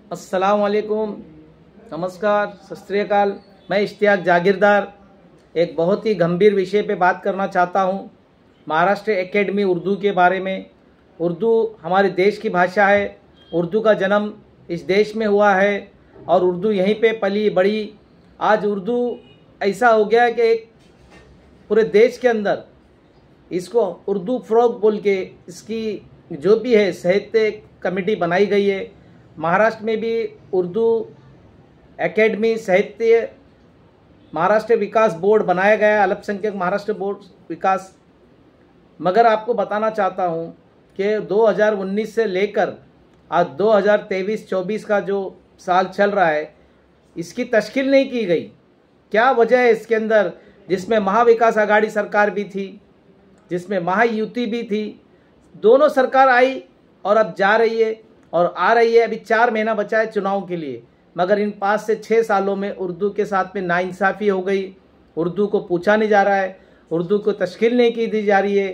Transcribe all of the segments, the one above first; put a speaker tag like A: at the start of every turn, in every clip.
A: अस्सलाम वालेकुम, नमस्कार, सत श्री अकाल। मैं इश्तियाक जागीरदार एक बहुत ही गंभीर विषय पे बात करना चाहता हूँ। महाराष्ट्र एकेडमी उर्दू के बारे में। उर्दू हमारे देश की भाषा है। उर्दू का जन्म इस देश में हुआ है और उर्दू यहीं पे पली बड़ी। आज उर्दू ऐसा हो गया है कि एक पूरे देश के अंदर इसको उर्दू फ़रोग़ बोल के इसकी जो भी है साहित्य कमेटी बनाई गई है। महाराष्ट्र में भी उर्दू एकेडमी साहित्य महाराष्ट्र विकास बोर्ड बनाया गया, अल्पसंख्यक महाराष्ट्र बोर्ड विकास। मगर आपको बताना चाहता हूँ कि 2019 से लेकर आज 2023-24 का जो साल चल रहा है, इसकी तश्कील नहीं की गई। क्या वजह है इसके अंदर? जिसमें महाविकास आघाड़ी सरकार भी थी, जिसमें महायुति भी थी। दोनों सरकार आई और अब जा रही है और आ रही है। अभी 4 महीना बचा है चुनाव के लिए, मगर इन 5 से 6 सालों में उर्दू के साथ में नाइंसाफ़ी हो गई। उर्दू को पूछा नहीं जा रहा है, उर्दू को तश्कील नहीं की दी जा रही है।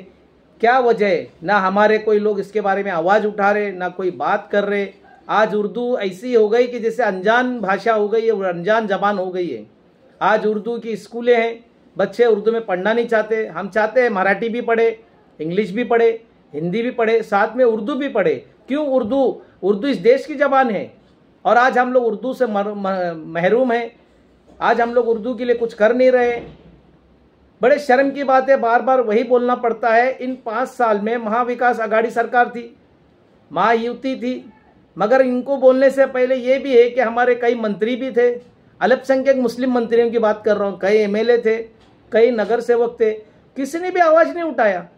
A: क्या वजह है? ना हमारे कोई लोग इसके बारे में आवाज़ उठा रहे, ना कोई बात कर रहे। आज उर्दू ऐसी हो गई कि जैसे अनजान भाषा हो गई है, अनजान जबान हो गई है। आज उर्दू की स्कूलें हैं, बच्चे उर्दू में पढ़ना नहीं चाहते। हम चाहते हैं मराठी भी पढ़े, इंग्लिश भी पढ़े, हिंदी भी पढ़े, साथ में उर्दू भी पढ़े। क्यों? उर्दू इस देश की ज़बान है और आज हम लोग उर्दू से महरूम हैं। आज हम लोग उर्दू के लिए कुछ कर नहीं रहे। बड़े शर्म की बात है, बार बार वही बोलना पड़ता है। इन 5 साल में महाविकास आघाड़ी सरकार थी, महायुति थी, मगर इनको बोलने से पहले ये भी है कि हमारे कई मंत्री भी थे। अल्पसंख्यक मुस्लिम मंत्रियों की बात कर रहा हूँ। कई एमएलए थे, कई नगर सेवक थे, किसी ने भी आवाज़ नहीं उठाया,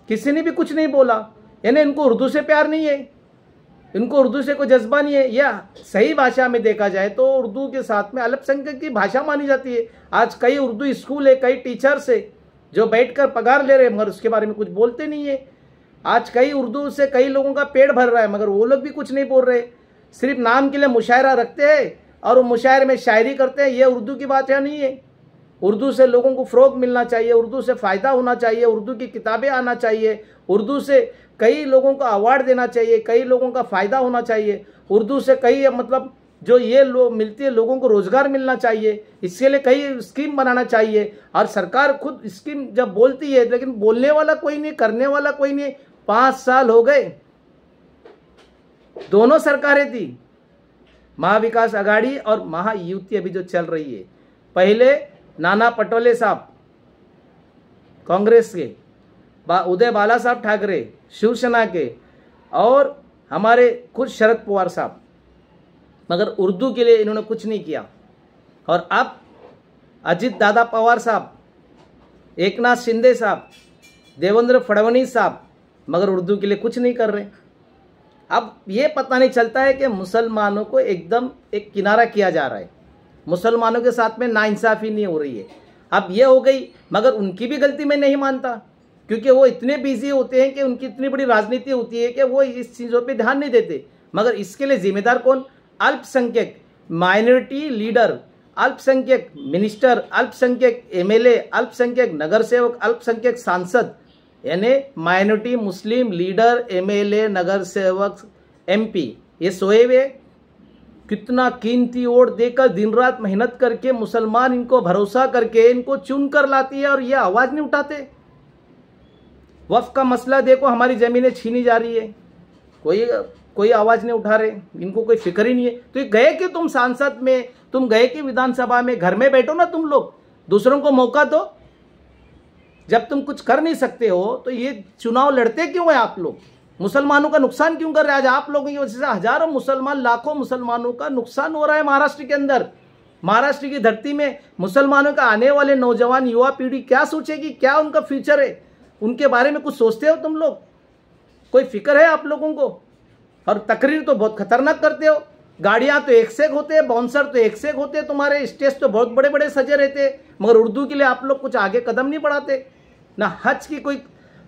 A: किसी ने भी कुछ नहीं बोला। यानी इनको उर्दू से प्यार नहीं है, इनको उर्दू से कोई जज्बा नहीं है। या सही भाषा में देखा जाए तो उर्दू के साथ में अल्पसंख्यक की भाषा मानी जाती है। आज कई उर्दू स्कूल है, कई टीचर्स है जो बैठकर पगार ले रहे हैं, मगर उसके बारे में कुछ बोलते नहीं है। आज कई उर्दू से कई लोगों का पेट भर रहा है, मगर वो लोग भी कुछ नहीं बोल रहे। सिर्फ नाम के लिए मुशायरा रखते हैं और वो मुशायरे में शायरी करते हैं। ये उर्दू की बात है नहीं है। उर्दू से लोगों को फ़रोग़ मिलना चाहिए, उर्दू से फ़ायदा होना चाहिए, उर्दू की किताबें आना चाहिए, उर्दू से कई लोगों को अवार्ड देना चाहिए, कई लोगों का फ़ायदा होना चाहिए। उर्दू से कई मतलब जो ये लोग मिलती है, लोगों को रोज़गार मिलना चाहिए। इसके लिए कई स्कीम बनाना चाहिए। और सरकार खुद स्कीम जब बोलती है, लेकिन बोलने वाला कोई नहीं, करने वाला कोई नहीं। 5 साल हो गए, दोनों सरकारें थी, महाविकास आघाड़ी और महायुति अभी जो चल रही है। पहले नाना पटोले साहब कांग्रेस के, उदय बाला साहब ठाकरे शिवसेना के, और हमारे खुद शरद पवार साहब, मगर उर्दू के लिए इन्होंने कुछ नहीं किया। और अब अजित दादा पवार साहब, एकनाथ शिंदे साहब, देवेंद्र फडणवीस साहब, मगर उर्दू के लिए कुछ नहीं कर रहे। अब ये पता नहीं चलता है कि मुसलमानों को एकदम एक किनारा किया जा रहा है, मुसलमानों के साथ में नाइंसाफ़ी नहीं हो रही है। अब ये हो गई, मगर उनकी भी गलती मैं नहीं मानता, क्योंकि वो इतने बिजी होते हैं कि उनकी इतनी बड़ी राजनीति होती है कि वो इस चीज़ों पे ध्यान नहीं देते। मगर इसके लिए जिम्मेदार कौन? अल्पसंख्यक माइनॉरिटी लीडर, अल्पसंख्यक मिनिस्टर, अल्पसंख्यक एमएलए, अल्पसंख्यक नगर सेवक, अल्पसंख्यक सांसद, यानी माइनॉरिटी मुस्लिम लीडर, एमएलए, नगर सेवक, एमपी, ये सोए हुए कितना कीमती वोट देकर दिन रात मेहनत करके मुसलमान इनको भरोसा करके इनको चुन कर लाती है, और ये आवाज़ नहीं उठाते। वक्फ का मसला देखो, हमारी ज़मीनें छीनी जा रही है, कोई आवाज़ नहीं उठा रहे, इनको कोई फिक्र ही नहीं है। तो ये गए कि तुम सांसद में, तुम गए कि विधानसभा में, घर में बैठो ना तुम लोग, दूसरों को मौका दो। जब तुम कुछ कर नहीं सकते हो तो ये चुनाव लड़ते क्यों हैं आप लोग? मुसलमानों का नुकसान क्यों कर रहे हैं? आज आप लोगों की वजह से हजारों मुसलमान, लाखों मुसलमानों का नुकसान हो रहा है महाराष्ट्र के अंदर। महाराष्ट्र की धरती में मुसलमानों का आने वाले नौजवान युवा पीढ़ी क्या सोचेगी, क्या उनका फ्यूचर है, उनके बारे में कुछ सोचते हो तुम लोग? कोई फिक्र है आप लोगों को? और तकरीर तो बहुत खतरनाक करते हो। गाड़ियां तो एक से एक होते हैं, बाउंसर तो एक से एक होते हैं, तुम्हारे स्टेज तो बहुत बड़े बड़े सजे रहते हैं, मगर उर्दू के लिए आप लोग कुछ आगे कदम नहीं बढ़ाते ना। हज की कोई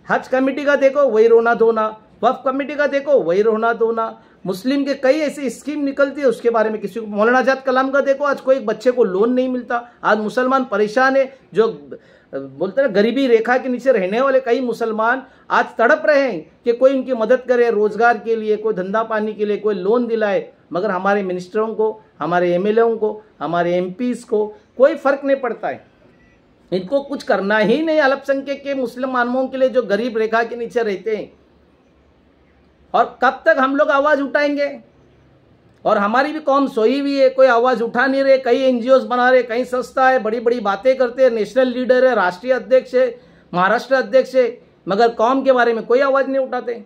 A: हज कमेटी का देखो वही रोना धोना, वक्फ कमेटी का देखो वही रोना धोना, मुस्लिम के कई ऐसी स्कीम निकलती है, उसके बारे में किसी को, मौलाना आजाद कलाम का देखो, आज कोई बच्चे को लोन नहीं मिलता, आज मुसलमान परेशान है। जो बोलते हैं गरीबी रेखा के नीचे रहने वाले कई मुसलमान आज तड़प रहे हैं कि कोई उनकी मदद करे, रोजगार के लिए, कोई धंधा पानी के लिए, कोई लोन दिलाए, मगर हमारे मिनिस्टरों को, हमारे एमएलएओं को, हमारे एमपीज को कोई फर्क नहीं पड़ता है। इनको कुछ करना ही नहीं अल्पसंख्यक के मुसलमानों के लिए जो गरीब रेखा के नीचे रहते हैं। और कब तक हम लोग आवाज उठाएंगे? और हमारी भी कौम सोई हुई है, कोई आवाज उठा नहीं रहे। कई एनजीओज बना रहे, कई संस्था है, बड़ी बड़ी बातें करते हैं, नेशनल लीडर है, राष्ट्रीय अध्यक्ष है, महाराष्ट्र अध्यक्ष है, मगर कौम के बारे में कोई आवाज नहीं उठाते।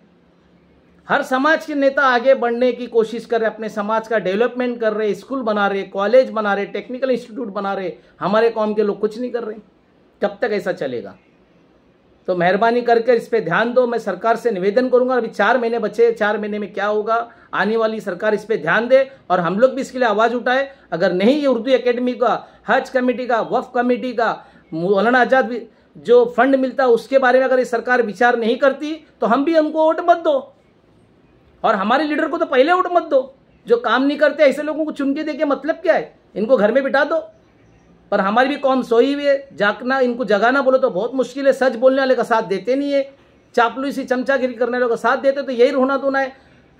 A: हर समाज के नेता आगे बढ़ने की कोशिश कर रहे, अपने समाज का डेवलपमेंट कर रहे, स्कूल बना रहे, कॉलेज बना रहे, टेक्निकल इंस्टीट्यूट बना रहे, हमारे कौम के लोग कुछ नहीं कर रहे। कब तक ऐसा चलेगा? तो मेहरबानी करके इस पे ध्यान दो। मैं सरकार से निवेदन करूंगा, अभी 4 महीने बचे, 4 महीने में क्या होगा, आने वाली सरकार इस पे ध्यान दे और हम लोग भी इसके लिए आवाज उठाए। अगर नहीं ये उर्दू एकेडमी का, हज कमेटी का, वक्फ कमेटी का, मौलाना आजाद जो फंड मिलता है उसके बारे में अगर ये सरकार विचार नहीं करती तो हम भी हमको वोट मत दो, और हमारे लीडर को तो पहले वोट मत दो। जो काम नहीं करते ऐसे लोगों को चुन के देके मतलब क्या है? इनको घर में बिठा दो। पर हमारी भी कौम सोई हुई है, जागना, इनको जगाना बोलो तो बहुत मुश्किल है। सच बोलने वाले का साथ देते नहीं है, चापलूसी चमचागिरी करने वालों का साथ देते तो यही रोना धोना है।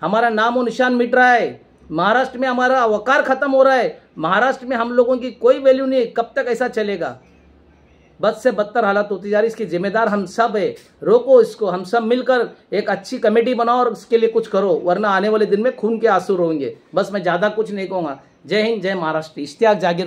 A: हमारा नामो निशान मिट रहा है, महाराष्ट्र में हमारा वकार खत्म हो रहा है, महाराष्ट्र में हम लोगों की कोई वैल्यू नहीं है। कब तक ऐसा चलेगा? बद से बदतर हालत होती जा रही, इसकी जिम्मेदार हम सब है। रोको इसको, हम सब मिलकर एक अच्छी कमेटी बनाओ और इसके लिए कुछ करो, वरना आने वाले दिन में खून के आंसू रोएंगे। बस मैं ज़्यादा कुछ नहीं कहूँगा। जय हिंद, जय महाराष्ट्र। इश्तियाक जागीर।